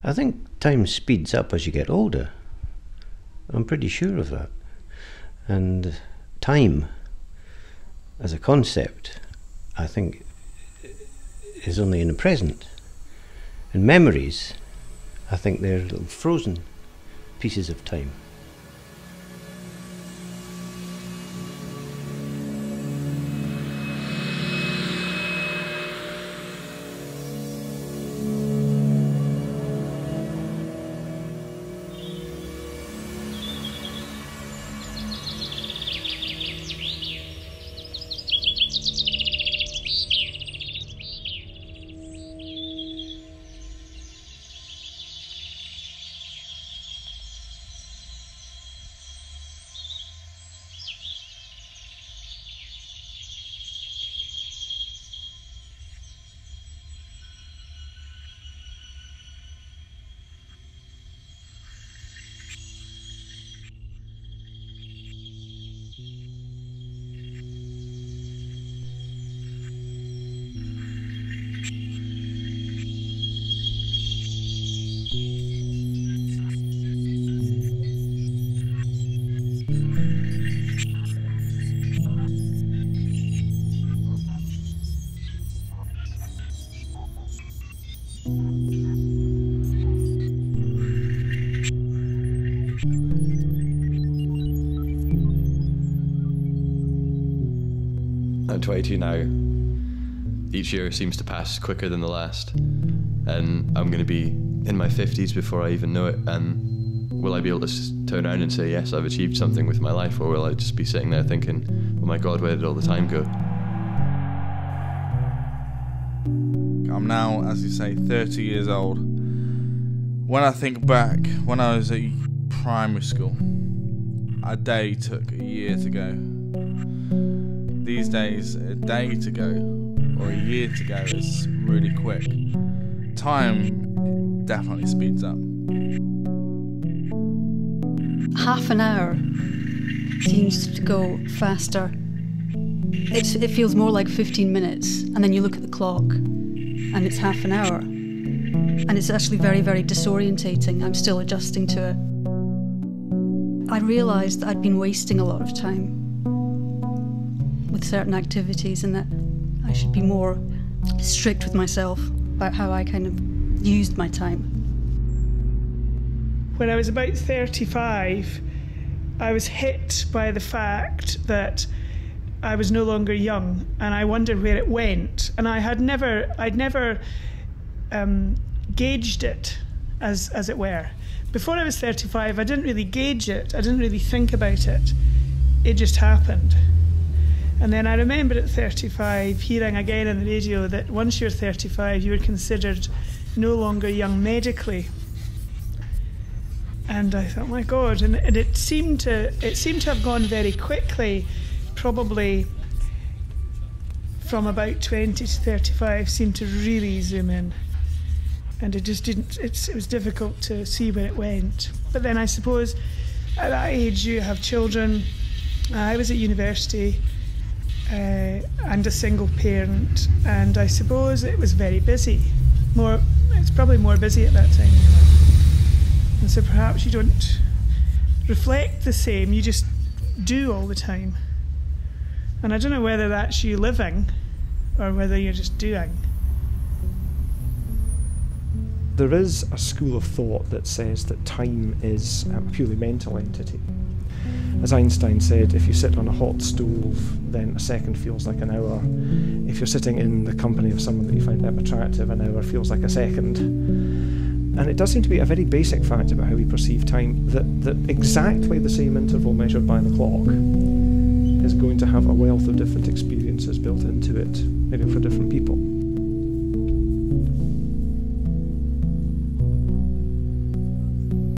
I think time speeds up as you get older. I'm pretty sure of that. And time, as a concept, I think is only in the present. And memories, I think they're little frozen pieces of time. I'm 22 now. Each year seems to pass quicker than the last, and I'm going to be in my 50s before I even know it. And will I be able to turn around and say, yes, I've achieved something with my life, or will I just be sitting there thinking, oh my God, where did all the time go? I'm now, as you say, 30 years old. When I think back, when I was at primary school, a day took a year to go. These days, a day to go, or a year to go is really quick. Time definitely speeds up. Half an hour seems to go faster. It feels more like 15 minutes, and then you look at the clock, and it's half an hour. And it's actually very, very disorientating. I'm still adjusting to it. I realised that I'd been wasting a lot of time with certain activities, and that I should be more strict with myself about how I kind of used my time. When I was about 35, I was hit by the fact that I was no longer young, and I wondered where it went. And I'd never gauged it, as it were. Before I was 35, I didn't really gauge it. I didn't really think about it. It just happened. And then I remember at 35 hearing again on the radio that once you're 35, you were considered no longer young medically. And I thought, my God, and it seemed to have gone very quickly, probably from about 20 to 35 seemed to really zoom in. And it just didn't, it was difficult to see where it went. But then I suppose at that age you have children. I was at university and a single parent, and I suppose it was very busy. It's probably more busy at that time. And so perhaps you don't reflect the same, you just do all the time. And I don't know whether that's you living or whether you're just doing. There is a school of thought that says that time is a purely mental entity. As Einstein said, if you sit on a hot stove, then a second feels like an hour. If you're sitting in the company of someone that you find attractive, an hour feels like a second. And it does seem to be a very basic fact about how we perceive time, that exactly the same interval measured by the clock is going to have a wealth of different experiences built into it, maybe for different people.